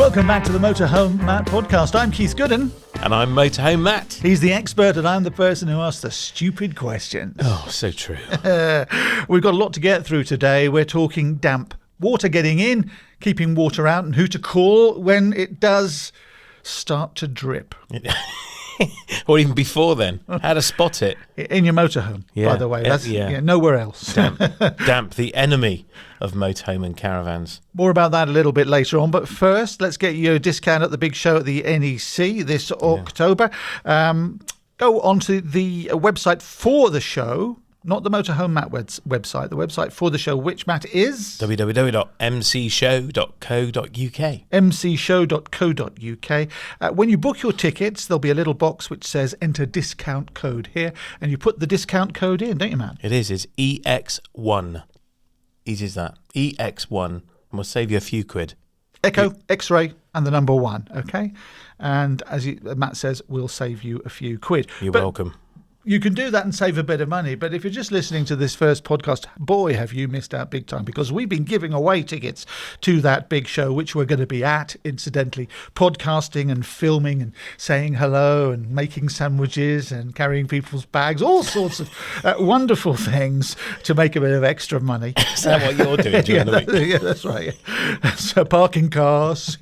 Welcome back to the Motorhome Matt podcast. I'm Keith Gooden. And I'm Motorhome Matt. He's the expert and I'm the person who asks the stupid questions. Oh, so true. We've got a lot to get through today. We're talking damp, water getting in, keeping water out, and who to call when it does start to drip. Or even before then. How to spot it. In your motorhome, by the way. That's nowhere else. Damp, the enemy of motorhome and caravans. More about that a little bit later on. But first, let's get you a discount at the big show at the NEC this October. Go onto the website for the show. Not the Motorhome Matt website, the website for the show, which, Matt, is www.mcshow.co.uk. mcshow.co.uk. When you book your tickets, there'll be a little box which says enter discount code here, and you put the discount code in, don't you, Matt? It is. It's EX1. Easy as that. EX1. And we'll save you a few quid. Echo, X-ray, and the number 1, okay? And as Matt says, we'll save you a few quid. You're welcome. You can do that and save a bit of money, but if you're just listening to this first podcast, boy, have you missed out big time, because we've been giving away tickets to that big show, which we're going to be at, incidentally, podcasting and filming and saying hello and making sandwiches and carrying people's bags, all sorts of wonderful things to make a bit of extra money. Is that what you're doing during the week? Yeah, that's right. Yeah. So parking cars.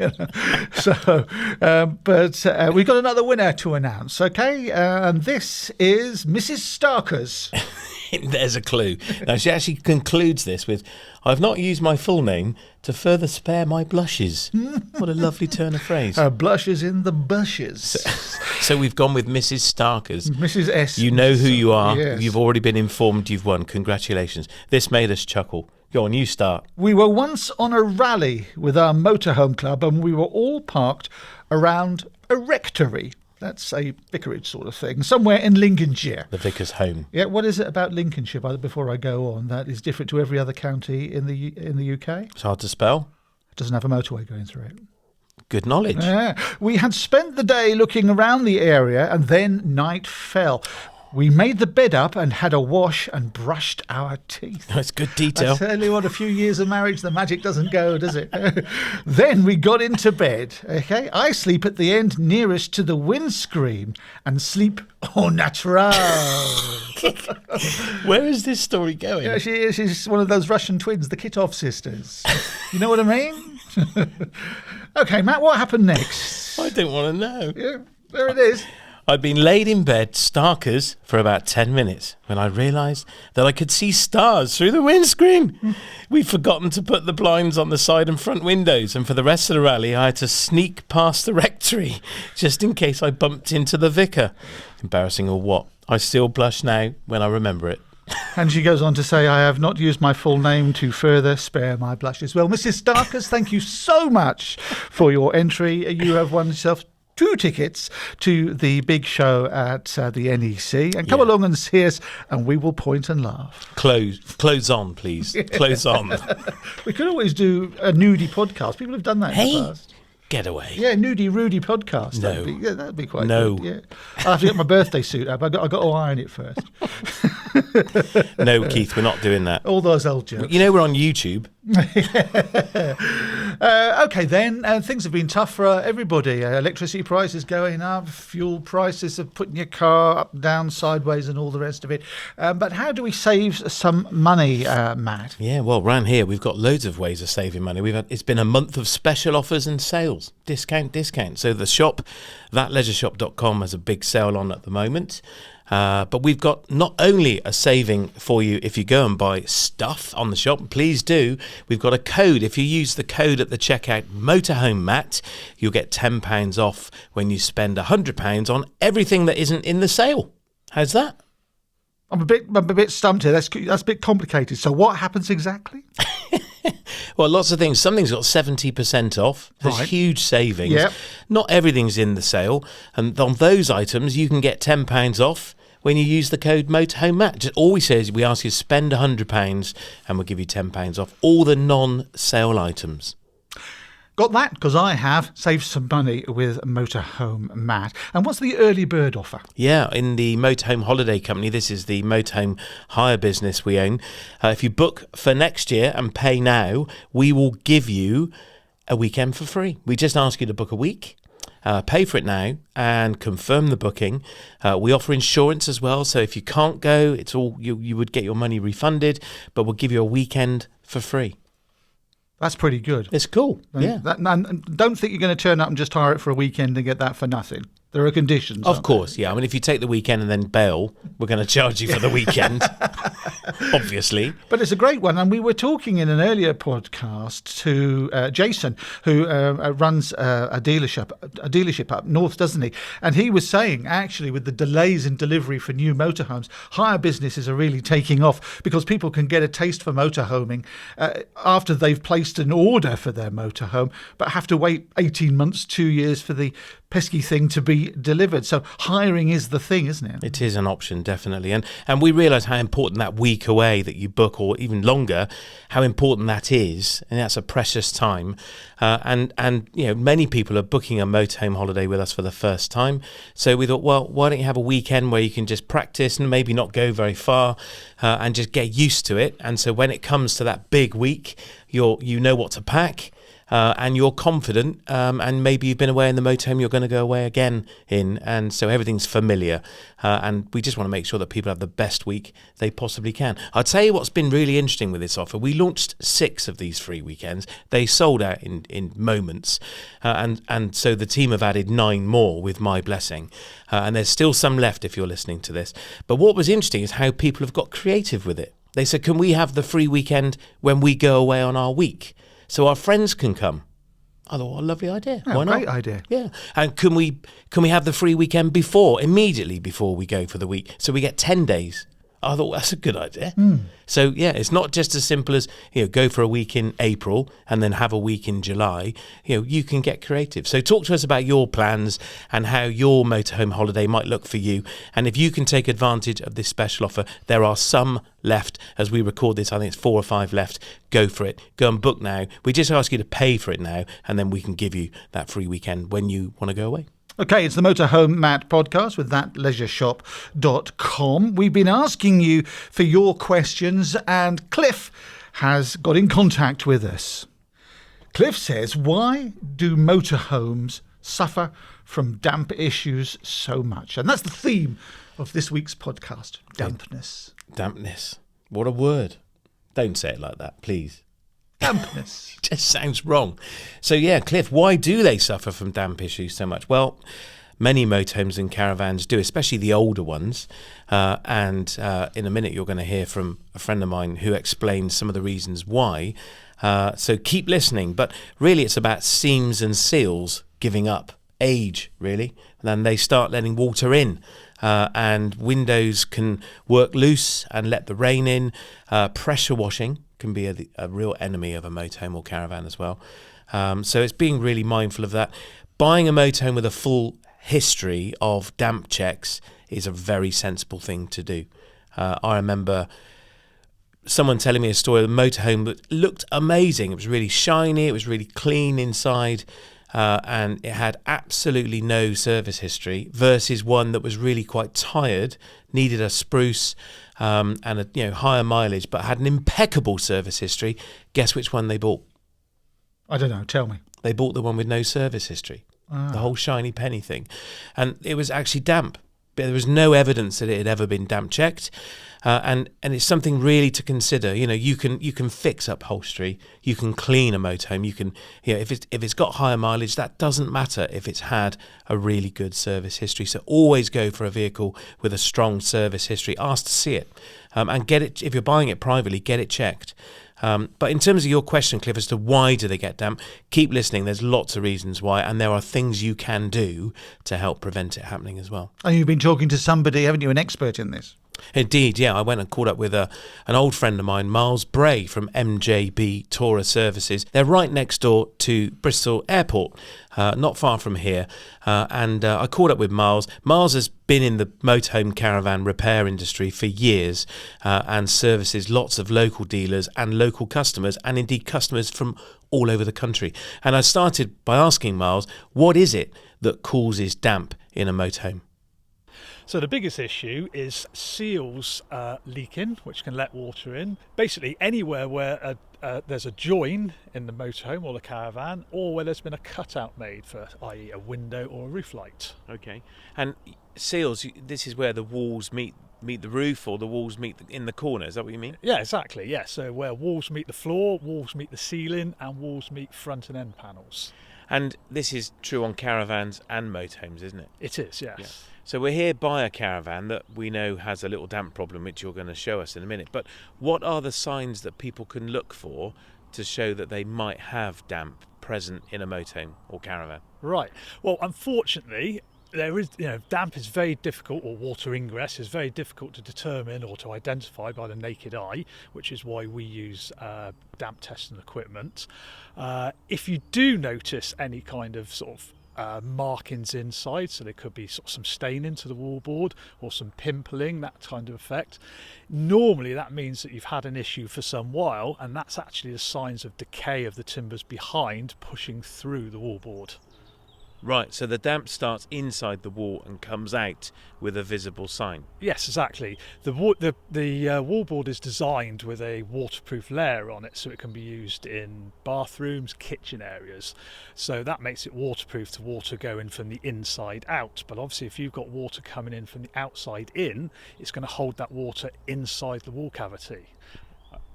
So, but we've got another winner to announce, okay? And this is Mrs. Starkers. There's a clue. Now, she actually concludes this with, I've not used my full name to further spare my blushes. What a lovely turn of phrase. Blushes in the bushes. So we've gone with Mrs. Starkers. Mrs. S. You know who you are. Yes. You've already been informed you've won. Congratulations. This made us chuckle. Go on, you start. We were once on a rally with our motorhome club and we were all parked around a rectory. That's a vicarage sort of thing, somewhere in Lincolnshire. The vicar's home. Yeah, what is it about Lincolnshire, before I go on, that is different to every other county in the UK? It's hard to spell. It doesn't have a motorway going through it. Good knowledge. Yeah. We had spent the day looking around the area and then night fell. We made the bed up and had a wash and brushed our teeth. That's good detail. I tell you what, a few years of marriage, the magic doesn't go, does it? Then we got into bed, okay? I sleep at the end nearest to the windscreen and sleep au natural. Where is this story going? Yeah, she's one of those Russian twins, the Kitov sisters. You know what I mean? Okay, Matt, what happened next? I don't want to know. Yeah, there it is. I'd been laid in bed, starkers, for about 10 minutes when I realised that I could see stars through the windscreen. We'd forgotten to put the blinds on the side and front windows, and for the rest of the rally I had to sneak past the rectory just in case I bumped into the vicar. Embarrassing or what? I still blush now when I remember it. And she goes on to say, I have not used my full name to further spare my blushes. Well, Mrs. Starkers, thank you so much for your entry. You have won yourself 2 tickets to the big show at the NEC, and come along and see us and we will point and laugh. Clothes on, please. Clothes on. We could always do a nudie podcast. People have done that in the past. Get away. Yeah, Nudie Rudy podcast. No. That'd be quite No. good. Yeah. I'll have to get my birthday suit up. I've got to iron it first. No, Keith, we're not doing that. All those old jokes. You know we're on YouTube. Okay, then. Things have been tough for everybody. Electricity prices going up, fuel prices are putting your car up, down, sideways, and all the rest of it. But how do we save some money, Matt? Yeah, well, around here we've got loads of ways of saving money. It's been a month of special offers and sales. Discount. So the shop, thatleisureshop.com, has a big sale on at the moment. But we've got not only a saving for you if you go and buy stuff on the shop, please do. We've got a code. If you use the code at the checkout, Motorhome Matt, you'll get £10 off when you spend £100 on everything that isn't in the sale. How's that? I'm a bit stumped here. That's a bit complicated. So what happens exactly? Well, lots of things. Something's got 70% off. There's huge savings. Yep. Not everything's in the sale. And on those items, you can get £10 off when you use the code Motorhome Matt. Just all we say is we ask you to spend £100 and we'll give you £10 off all the non-sale items. Got that, because I have saved some money with Motorhome Matt. And what's the early bird offer? Yeah, in the Motorhome Holiday Company, this is the motorhome hire business we own. If you book for next year and pay now, we will give you a weekend for free. We just ask you to book a week. Pay for it now and confirm the booking. We offer insurance as well, so if you can't go, it's all you would get your money refunded, but we'll give you a weekend for free. That's pretty good. It's cool. Yeah. And don't think you're going to turn up and just hire it for a weekend and get that for nothing. There are conditions. Of course, yeah. I mean, if you take the weekend and then bail, we're going to charge you for the weekend, obviously. But it's a great one. And we were talking in an earlier podcast to Jason, who runs a dealership up north, doesn't he? And he was saying, actually, with the delays in delivery for new motorhomes, hire businesses are really taking off because people can get a taste for motorhoming after they've placed an order for their motorhome, but have to wait 18 months, 2 years for the pesky thing to be delivered. So hiring is the thing, isn't it? It is an option, definitely. And we realise how important that week away that you book, or even longer, how important that is. And that's a precious time. And many people are booking a motorhome holiday with us for the first time. So we thought, well, why don't you have a weekend where you can just practice and maybe not go very far and just get used to it. And so when it comes to that big week, you know what to pack. And you're confident, and maybe you've been away in the motorhome you're going to go away again in, and so everything's familiar, and we just want to make sure that people have the best week they possibly can. I'll tell you what's been really interesting with this offer. We launched 6 of these free weekends. They sold out in moments, and so the team have added 9 more with my blessing, and there's still some left if you're listening to this. But what was interesting is how people have got creative with it. They said, can we have the free weekend when we go away on our week, so our friends can come? I thought, what a lovely idea. Yeah, why not? Great idea. Yeah. And can we have the free weekend immediately before we go for the week, so we get 10 days? I thought, that's a good idea. So, yeah, it's not just as simple as, go for a week in April and then have a week in July. You can get creative. So talk to us about your plans and how your motorhome holiday might look for you. And if you can take advantage of this special offer, there are some left as we record this. I think it's 4 or 5 left. Go for it. Go and book now. We just ask you to pay for it now, and then we can give you that free weekend when you want to go away. Okay, it's the Motorhome Matt podcast with thatleisureshop.com. We've been asking you for your questions, and Cliff has got in contact with us. Cliff says, why do motorhomes suffer from damp issues so much? And that's the theme of this week's podcast, dampness. Dampness. What a word. Don't say it like that, please. Dampness. Just sounds wrong. So yeah, Cliff, why do they suffer from damp issues so much? Well, many motorhomes and caravans do, especially the older ones. And in a minute, you're going to hear from a friend of mine who explains some of the reasons why. So keep listening. But really, it's about seams and seals giving up, age, really. And then they start letting water in. And windows can work loose and let the rain in. Pressure washing can be a real enemy of a motorhome or caravan as well. So it's being really mindful of that. Buying a motorhome with a full history of damp checks is a very sensible thing to do. I remember someone telling me a story of a motorhome that looked amazing. It was really shiny, it was really clean inside, and it had absolutely no service history, versus one that was really quite tired, needed a spruce and a higher mileage, but had an impeccable service history. Guess which one they bought? I don't know. Tell me. They bought the one with no service history, the whole shiny penny thing. And it was actually damp. But there was no evidence that it had ever been damp checked. And it's something really to consider. You can fix upholstery, you can clean a motorhome, you can, if it's got higher mileage, that doesn't matter if it's had a really good service history. So always go for a vehicle with a strong service history. Ask to see it, and get it. If you're buying it privately, get it checked. But in terms of your question, Cliff, as to why do they get damp, keep listening. There's lots of reasons why, and there are things you can do to help prevent it happening as well. And you've been talking to somebody, haven't you, an expert in this? Indeed, yeah. I went and caught up with an old friend of mine, Miles Bray from MJB Tourer Services. They're right next door to Bristol Airport, not far from here. And I caught up with Miles. Miles has been in the motorhome caravan repair industry for years and services lots of local dealers and local customers, and indeed customers from all over the country. And I started by asking Miles, what is it that causes damp in a motorhome? So the biggest issue is seals leaking, which can let water in. Basically anywhere where there's a join in the motorhome or the caravan, or where there's been a cutout made for, i.e. a window or a roof light. Okay. And seals, this is where the walls meet the roof, or the walls meet in the corner. Is that what you mean? Yeah, exactly. Yeah, so where walls meet the floor, walls meet the ceiling, and walls meet front and end panels. And this is true on caravans and motorhomes, isn't it? It is, yes. Yeah. So we're here by a caravan that we know has a little damp problem, which you're going to show us in a minute. But what are the signs that people can look for to show that they might have damp present in a motorhome or caravan? Right. Well, unfortunately, there is, damp is very difficult, or water ingress is very difficult to determine or to identify by the naked eye, which is why we use damp testing equipment. If you do notice any kind of sort of markings inside, so there could be sort of some staining to the wallboard or some pimpling, that kind of effect, normally that means that you've had an issue for some while, and that's actually the signs of decay of the timbers behind pushing through the wallboard. Right, so the damp starts inside the wall and comes out with a visible sign. Yes, exactly. The wallboard is designed with a waterproof layer on it, so it can be used in bathrooms, kitchen areas. So that makes it waterproof to water going from the inside out. But obviously, if you've got water coming in from the outside in, it's going to hold that water inside the wall cavity.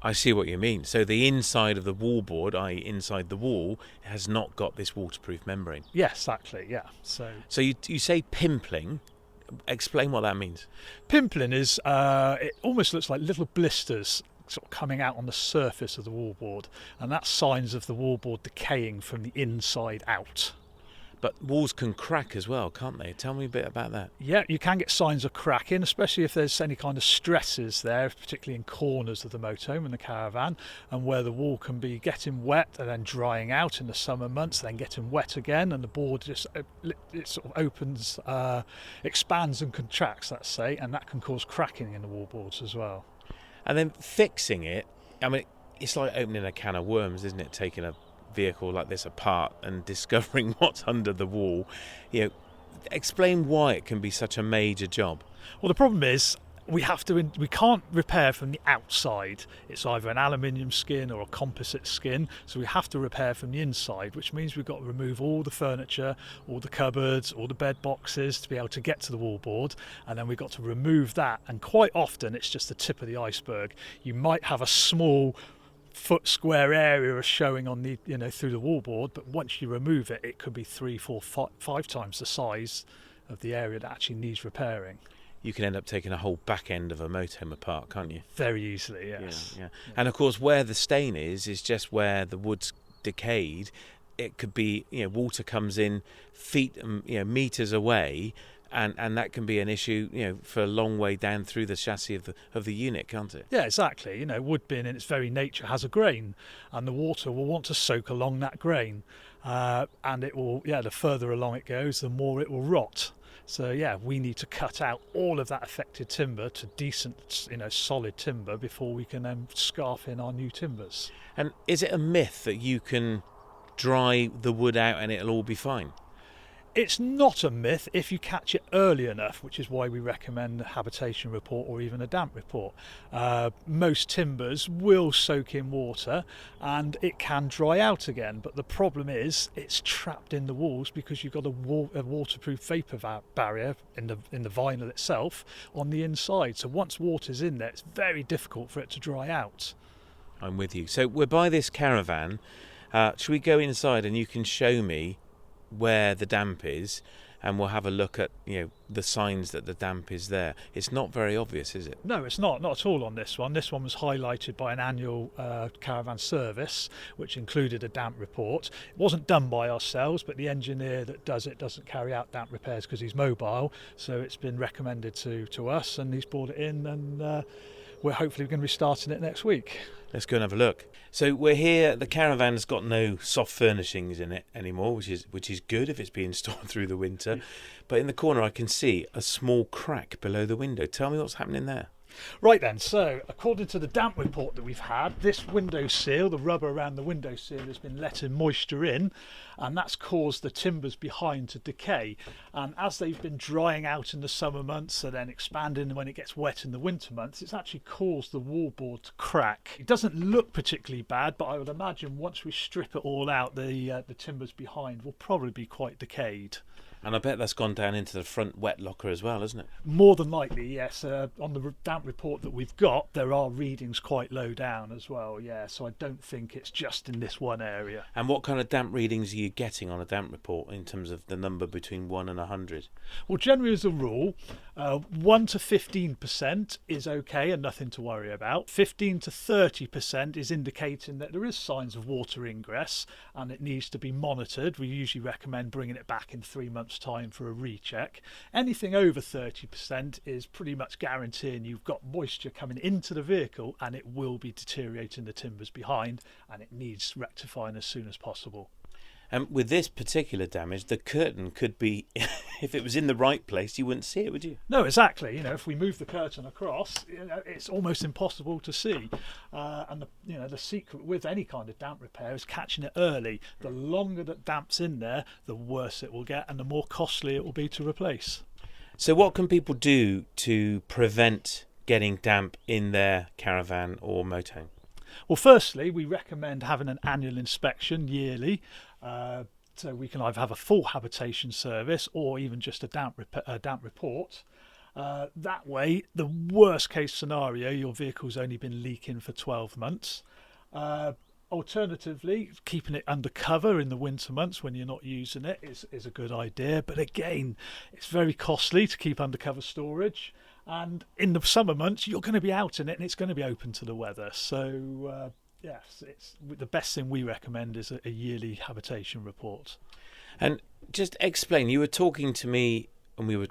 I see what you mean. So the inside of the wallboard, i.e. inside the wall, has not got this waterproof membrane. Yes, exactly, yeah. So you say pimpling. Explain what that means. Pimpling is, it almost looks like little blisters sort of coming out on the surface of the wallboard, and that's signs of the wallboard decaying from the inside out. But walls can crack as well, can't they? Tell me a bit about that. Yeah, you can get signs of cracking, especially if there's any kind of stresses there, particularly in corners of the motorhome and the caravan, and where the wall can be getting wet and then drying out in the summer months, then getting wet again, and the board just it sort of opens, expands and contracts, let's say, and that can cause cracking in the wallboards as well. And then fixing it, I mean, it's like opening a can of worms, isn't it? Taking a vehicle like this apart and discovering what's under the wall. Explain why it can be such a major job. Well, the problem is we can't repair from the outside. It's either an aluminium skin or a composite skin, so we have to repair from the inside, which means we've got to remove all the furniture, all the cupboards, all the bed boxes to be able to get to the wallboard, and then we've got to remove that, and quite often it's just the tip of the iceberg. You might have a small foot square area showing on the through the wallboard, but once you remove it, it could be 3, 4, 5 times the size of the area that actually needs repairing. You can end up taking a whole back end of a motorhome apart, can't you? Very easily, yes. Yeah. And of course, where the stain is just where the wood's decayed. It could be, water comes in feet, meters away, and that can be an issue, for a long way down through the chassis of the unit, can't it? Yeah, exactly. Wood bin in its very nature has a grain, and the water will want to soak along that grain, and it will. The further along it goes, the more it will rot. So we need to cut out all of that affected timber to decent, solid timber before we can then scarf in our new timbers. And is it a myth that you can dry the wood out and it'll all be fine? It's not a myth if you catch it early enough, which is why we recommend a habitation report or even a damp report. Most timbers will soak in water and it can dry out again, but the problem is it's trapped in the walls because you've got a waterproof vapour barrier in the vinyl itself on the inside. So once water's in there, it's very difficult for it to dry out. I'm with you. So we're by this caravan. Should we go inside and you can show me where the damp is, and we'll have a look at the signs that the damp is there? It's not very obvious, is it? No, it's not at all on this one. This one was highlighted by an annual caravan service which included a damp report. It wasn't done by ourselves, but the engineer that does it doesn't carry out damp repairs because he's mobile, so it's been recommended to us, and he's brought it in, and we're hopefully going to be starting it next week. Let's go and have a look. So we're here. The caravan's got no soft furnishings in it anymore, which is good if it's being stored through the winter. But in the corner I can see a small crack below the window. Tell me what's happening there. Right then, so according to the damp report that we've had, this window seal, the rubber around the window seal, has been letting moisture in, and that's caused the timbers behind to decay. And as they've been drying out in the summer months and then expanding when it gets wet in the winter months, it's actually caused the wallboard to crack. It doesn't look particularly bad, but I would imagine once we strip it all out, the timbers behind will probably be quite decayed. And I bet that's gone down into the front wet locker as well, isn't it? More than likely, yes. On the damp report that we've got, there are readings quite low down as well, yeah. So I don't think it's just in this one area. And what kind of damp readings are you getting on a damp report in terms of the number between 1 and 100? Well, generally as a rule, 1 to 15% is okay and nothing to worry about. 15 to 30% is indicating that there is signs of water ingress and it needs to be monitored. We usually recommend bringing it back in 3 months' time for a recheck. Anything over 30% is pretty much guaranteeing you've got moisture coming into the vehicle and it will be deteriorating the timbers behind, and it needs rectifying as soon as possible. And with this particular damage, the curtain could be, if it was in the right place, you wouldn't see it, would you? No, exactly. If we move the curtain across, it's almost impossible to see. And the secret with any kind of damp repair is catching it early. The longer that damp's in there, the worse it will get, and the more costly it will be to replace. So what can people do to prevent getting damp in their caravan or motorhome? Well, firstly, we recommend having an annual inspection yearly. So we can either have a full habitation service or even just a damp report. That way, the worst case scenario, your vehicle's only been leaking for 12 months. Alternatively, keeping it under cover in the winter months when you're not using it is a good idea. But again, it's very costly to keep undercover storage. And in the summer months, you're going to be out in it and it's going to be open to the weather. So, yes, it's the best thing we recommend is a yearly habitation report. And just explain, you were talking to me when we were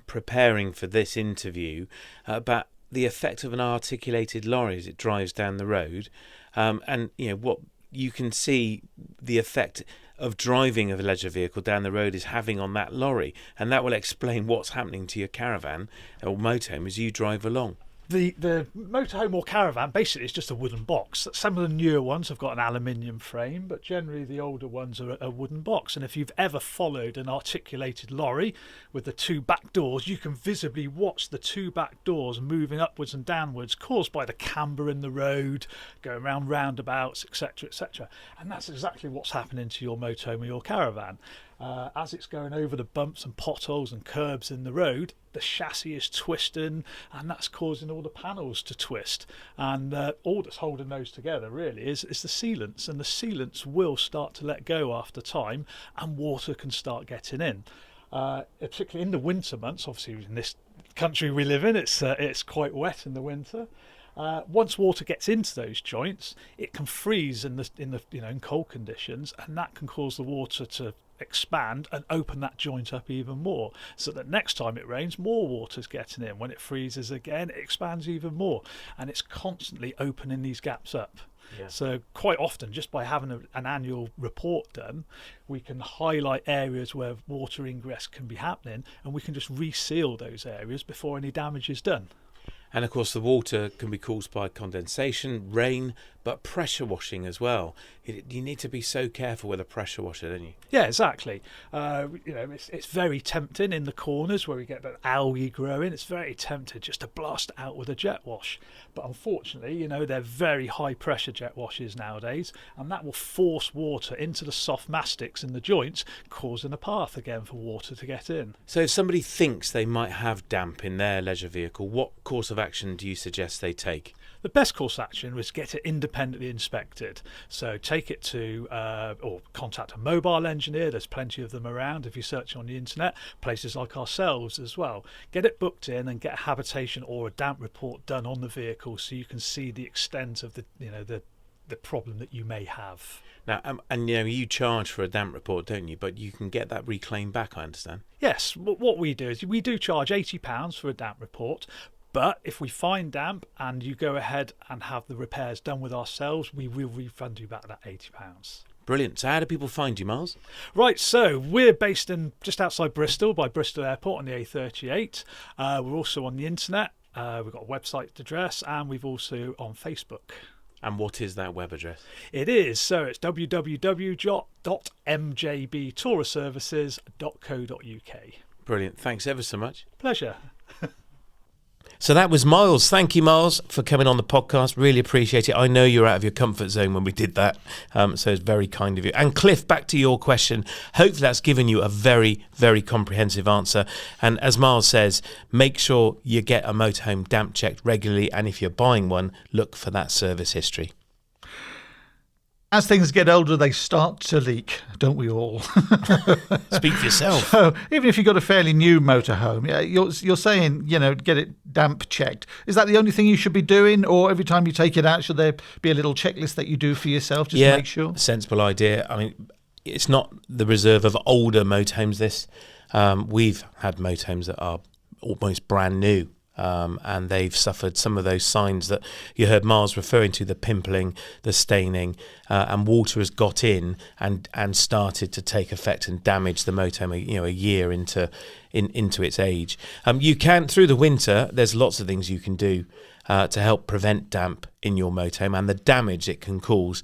preparing for this interview about the effect of an articulated lorry as it drives down the road. And, what you can see the effect of driving a leisure vehicle down the road is having on that lorry, and that will explain what's happening to your caravan or motorhome as you drive along. The motorhome or caravan basically is just a wooden box. Some of the newer ones have got an aluminium frame, but generally the older ones are a wooden box. And if you've ever followed an articulated lorry with the two back doors, you can visibly watch the two back doors moving upwards and downwards, caused by the camber in the road, going around roundabouts, etc., etc. And that's exactly what's happening to your motorhome or your caravan. As it's going over the bumps and potholes and curbs in the road, the chassis is twisting, and that's causing all the panels to twist. And all that's holding those together really is the sealants, and the sealants will start to let go after time, and water can start getting in. Particularly in the winter months, obviously in this country we live in, it's quite wet in the winter. Once water gets into those joints, it can freeze in cold conditions, and that can cause the water to expand and open that joint up even more, so that next time it rains, more water's getting in. When it freezes again, it expands even more, and it's constantly opening these gaps up. Yeah. So quite often, just by having an annual report done, we can highlight areas where water ingress can be happening, and we can just reseal those areas before any damage is done. And of course the water can be caused by condensation, rain, but pressure washing as well. You need to be so careful with a pressure washer, don't you? Yeah, exactly. It's very tempting in the corners where we get that algae growing. It's very tempting just to blast it out with a jet wash. But unfortunately, they're very high pressure jet washes nowadays, and that will force water into the soft mastics in the joints, causing a path again for water to get in. So if somebody thinks they might have damp in their leisure vehicle, what course of action do you suggest they take? The best course of action was get it independently inspected. So take it to or contact a mobile engineer. There's plenty of them around if you search on the internet, places like ourselves as well. Get it booked in and get a habitation or a damp report done on the vehicle, so you can see the extent of the problem that you may have. Now, you charge for a damp report, don't you? But you can get that reclaimed back, I understand. Yes, what we do is we do charge £80 for a damp report. But if we find damp and you go ahead and have the repairs done with ourselves, we will refund you back that £80. Brilliant. So how do people find you, Miles? Right, so we're based in just outside Bristol, by Bristol Airport on the A38. We're also on the internet. We've got a website address, and we've also on Facebook. And what is that web address? It is. So it's www.mjbtourservices.co.uk. Brilliant. Thanks ever so much. Pleasure. So that was Miles. Thank you, Miles, for coming on the podcast. Really appreciate it. I know you're out of your comfort zone when we did that, so it's very kind of you. And Cliff, back to your question. Hopefully that's given you a very, very comprehensive answer. And as Miles says, make sure you get a motorhome damp checked regularly, and if you're buying one, look for that service history. As things get older, they start to leak, don't we all? Speak for yourself. So even if you've got a fairly new motorhome, you're saying, get it damp checked. Is that the only thing you should be doing? Or every time you take it out, should there be a little checklist that you do for yourself just to make sure? Sensible idea. I mean, it's not the reserve of older motorhomes, this. We've had motorhomes that are almost brand new. And they've suffered some of those signs that you heard Miles referring to, the pimpling, the staining, and water has got in and started to take effect and damage the motorhome, a year into its age. You can, through the winter, there's lots of things you can do to help prevent damp in your motorhome and the damage it can cause.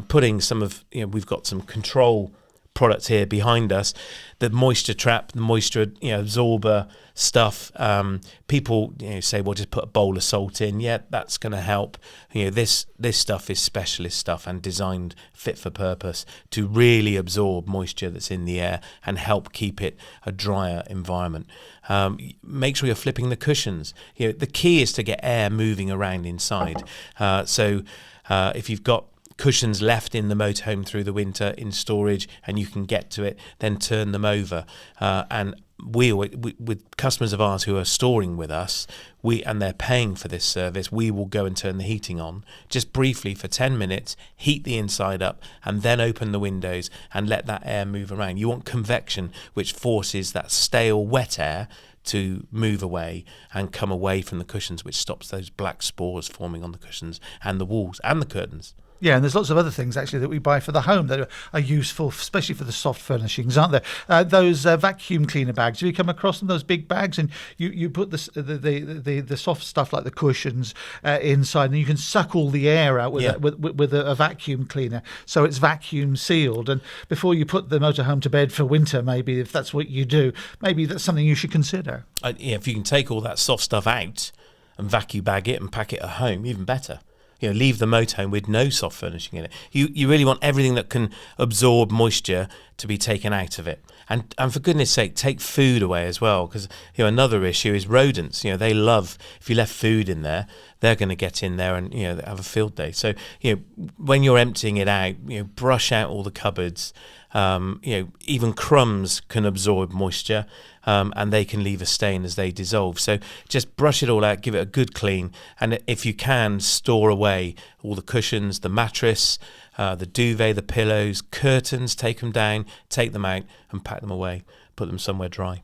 Putting some of, we've got some control products here behind us, the moisture trap, the moisture absorber stuff. People say, well, just put a bowl of salt in. Yeah, that's going to help. This stuff is specialist stuff and designed fit for purpose to really absorb moisture that's in the air and help keep it a drier environment. Make sure you're flipping the cushions. The key is to get air moving around inside. So if you've got cushions left in the motorhome through the winter in storage and you can get to it, then turn them over. And we with customers of ours who are storing with us, and they're paying for this service, we will go and turn the heating on just briefly for 10 minutes, heat the inside up, and then open the windows and let that air move around. You want convection, which forces that stale wet air to move away and come away from the cushions, which stops those black spores forming on the cushions and the walls and the curtains. Yeah, and there's lots of other things actually that we buy for the home that are useful, especially for the soft furnishings, aren't there? Those vacuum cleaner bags. Have you come across them? Those big bags, and you put the soft stuff like the cushions inside, and you can suck all the air out with a vacuum cleaner, so it's vacuum sealed. And before you put the motorhome to bed for winter, maybe if that's what you do, maybe that's something you should consider. If you can take all that soft stuff out and vacuum bag it and pack it at home, even better. Leave the motorhome with no soft furnishing in it. You really want everything that can absorb moisture to be taken out of it. And for goodness sake, take food away as well, because another issue is rodents. They love, if you left food in there, they're going to get in there and have a field day. So when you're emptying it out, brush out all the cupboards. Even crumbs can absorb moisture, and they can leave a stain as they dissolve. So just brush it all out, give it a good clean, and if you can, store away all the cushions, the mattress, the duvet, the pillows, curtains, take them down, take them out and pack them away, put them somewhere dry.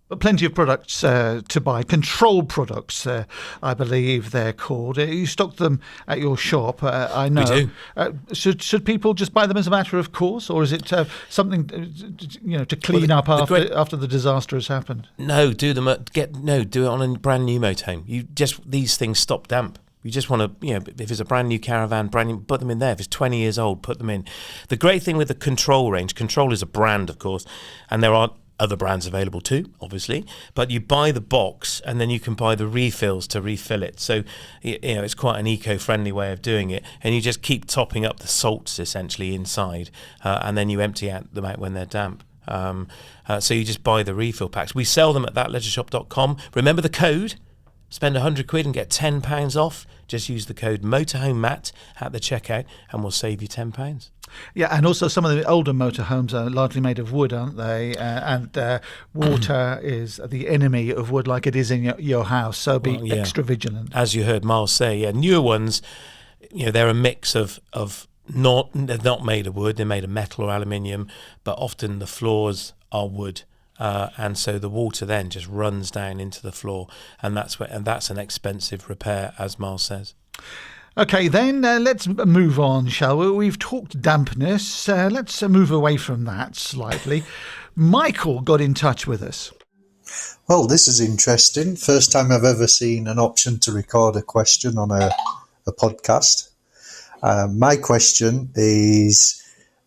But plenty of products to buy. Control products, I believe they're called. You stock them at your shop, I know. We do. Should people just buy them as a matter of course, or is it something to clean up after the disaster has happened? No, do it on a brand new motorhome. These things stop damp. You just want to, if it's a brand new Caravan, put them in there. If it's 20 years old, put them in. The great thing with the Control range, Control is a brand, of course, and there are other brands available too, obviously, but you buy the box and then you can buy the refills to refill it. So it's quite an eco-friendly way of doing it, and you just keep topping up the salts essentially inside, and then you empty them out when they're damp. So you just buy the refill packs. We sell them at thatleisureShop.com. Remember the code? Spend £100 and get £10 off. Just use the code MotorhomeMatt at the checkout and we'll save you £10. Yeah, and also some of the older motorhomes are largely made of wood, aren't they? And water is the enemy of wood, like it is in your house. So be extra vigilant. As you heard Miles say, newer ones, they're a mix of they're not made of wood. They're made of metal or aluminium, but often the floors are wood. And so the water then just runs down into the floor, and that's an expensive repair, as Miles says. Okay, then let's move on, shall we? We've talked dampness. Let's move away from that slightly. Michael got in touch with us. Well, this is interesting. First time I've ever seen an option to record a question on a podcast. My question is,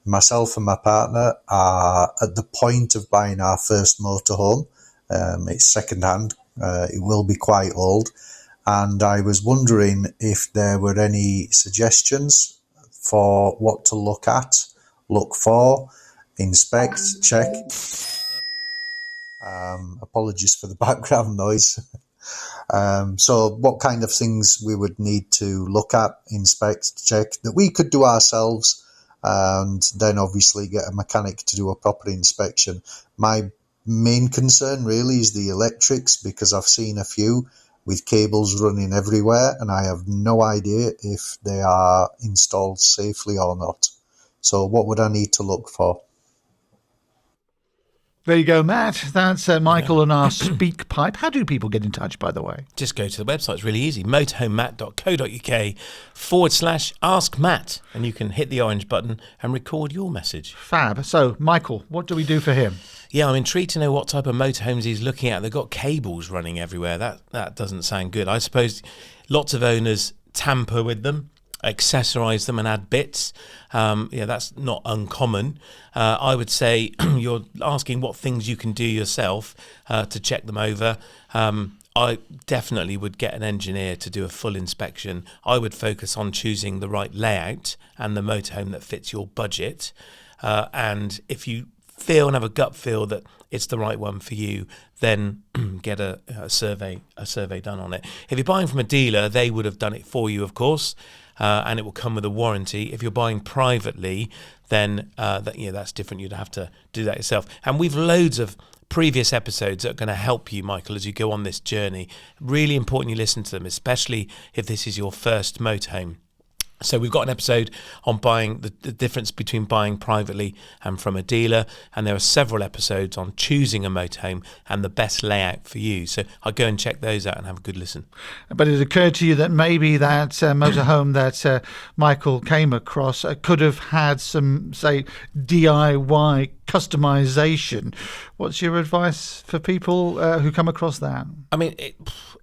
myself and my partner are at the point of buying our first motorhome. It's second-hand. It will be quite old. And I was wondering if there were any suggestions for what to look at, look for, inspect, check. Apologies for the background noise. So what kind of things we would need to look at, inspect, check, that we could do ourselves, and then obviously get a mechanic to do a proper inspection. My main concern really is the electrics, because I've seen a few with cables running everywhere and I have no idea if they are installed safely or not. So what would I need to look for? There you go, Matt. That's Michael and our speak pipe. How do people get in touch, by the way? Just go to the website. It's really easy. motorhomematt.co.uk/ask Matt, and you can hit the orange button and record your message. Fab. So, Michael, what do we do for him? Yeah, I'm intrigued to know what type of motorhomes he's looking at. They've got cables running everywhere. That doesn't sound good. I suppose lots of owners tamper with them, accessorize them and add bits. That's not uncommon. I would say you're asking what things you can do yourself to check them over. I definitely would get an engineer to do a full inspection. I would focus on choosing the right layout and the motorhome that fits your budget. And if you feel and have a gut feel that it's the right one for you, then get a survey done on it. If you're buying from a dealer, they would have done it for you, of course. And it will come with a warranty. If you're buying privately, then that's different. You'd have to do that yourself. And we've loads of previous episodes that are going to help you, Michael, as you go on this journey. Really important you listen to them, especially if this is your first motorhome. So we've got an episode on buying the difference between buying privately and from a dealer, and there are several episodes on choosing a motorhome and the best layout for you. So I'll go and check those out and have a good listen. But it occurred to you that maybe that motorhome that Michael came across could have had some, say, DIY customization. What's your advice for people who come across that? I mean,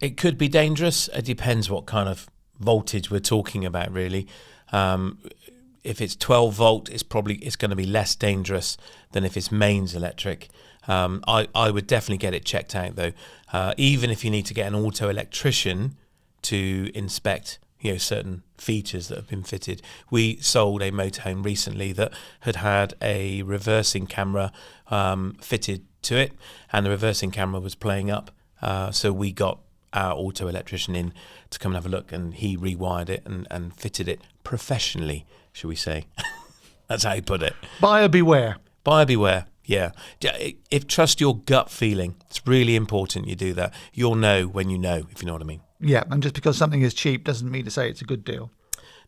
it could be dangerous. It depends what kind of voltage we're talking about, really. If it's 12 volt, it's going to be less dangerous than if it's mains electric. I would definitely get it checked out, though. Even if you need to get an auto electrician to inspect certain features that have been fitted. We sold a motorhome recently that had a reversing camera fitted to it, and the reversing camera was playing up, so we got our auto electrician in to come and have a look, and he rewired it and fitted it professionally, shall we say. That's how you put it. Buyer beware. Buyer beware, yeah. Trust your gut feeling. It's really important you do that. You'll know when you know, if you know what I mean. Yeah, and just because something is cheap doesn't mean to say it's a good deal.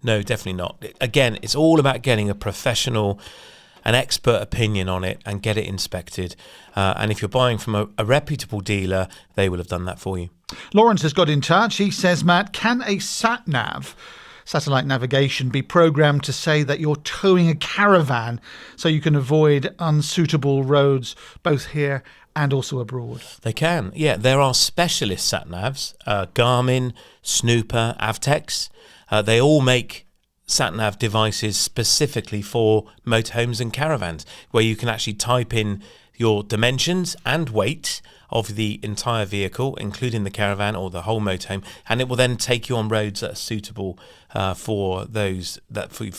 No, definitely not. Again, it's all about getting a professional, an expert opinion on it and get it inspected. And if you're buying from a reputable dealer, they will have done that for you. Lawrence has got in touch. He says, Matt, can a sat-nav, satellite navigation, be programmed to say that you're towing a caravan so you can avoid unsuitable roads both here and also abroad? They can, yeah. There are specialist sat-navs, Garmin, Snooper, Avtex. They all make sat-nav devices specifically for motorhomes and caravans, where you can actually type in your dimensions and weight of the entire vehicle, including the caravan or the whole motorhome, and it will then take you on roads that are suitable for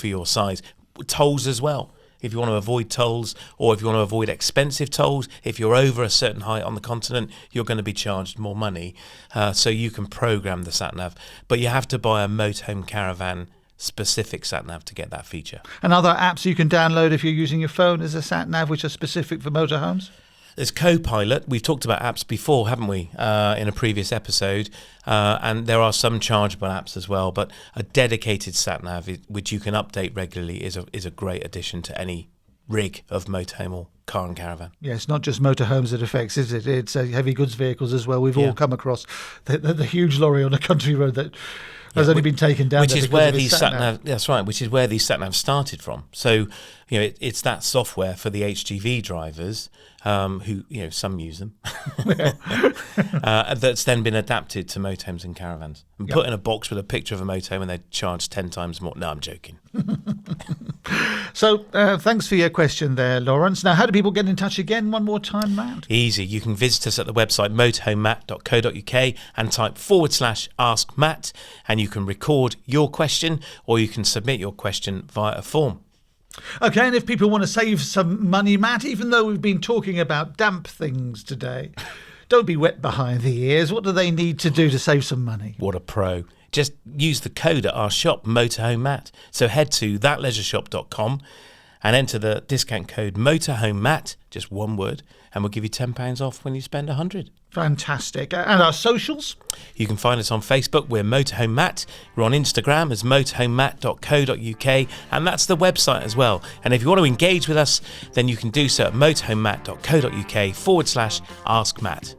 your size. Tolls as well. If you want to avoid tolls, or if you want to avoid expensive tolls, if you're over a certain height on the continent, you're going to be charged more money. So you can program the sat-nav, but you have to buy a motorhome caravan specific sat-nav to get that feature. And other apps you can download if you're using your phone as a sat-nav which are specific for motorhomes? There's Copilot. We've talked about apps before, haven't we, in a previous episode, and there are some chargeable apps as well, but a dedicated sat-nav which you can update regularly is a great addition to any rig of motorhome or car and caravan. Yeah, it's not just motorhomes that affects, is it? It's heavy goods vehicles as well. We've all come across the huge lorry on a country road that has only been taken down. Which is where these sat-nav. That's right. Which is where these sat-navs started from. So, it's that software for the HGV drivers who, some use them. That's then been adapted to motorhomes and caravans and put in a box with a picture of a motorhome, and they charge 10 times more. No, I'm joking. So, thanks for your question there, Lawrence. Now, how do people get in touch again one more time, Matt? Easy. You can visit us at the website motorhomematt.co.uk and type /ask Matt, and you can record your question or you can submit your question via a form. Okay, and if people want to save some money, Matt, even though we've been talking about damp things today, don't be wet behind the ears. What do they need to do to save some money? What a pro. Just use the code at our shop, Motorhome Matt. So head to thatleisureshop.com and enter the discount code Motorhome Matt, just one word, and we'll give you £10 off when you spend £100. Fantastic. And our socials? You can find us on Facebook. We're Motorhome Matt. We're on Instagram as motorhomematt.co.uk, and that's the website as well. And if you want to engage with us, then you can do so at motorhomematt.co.uk /ask Matt.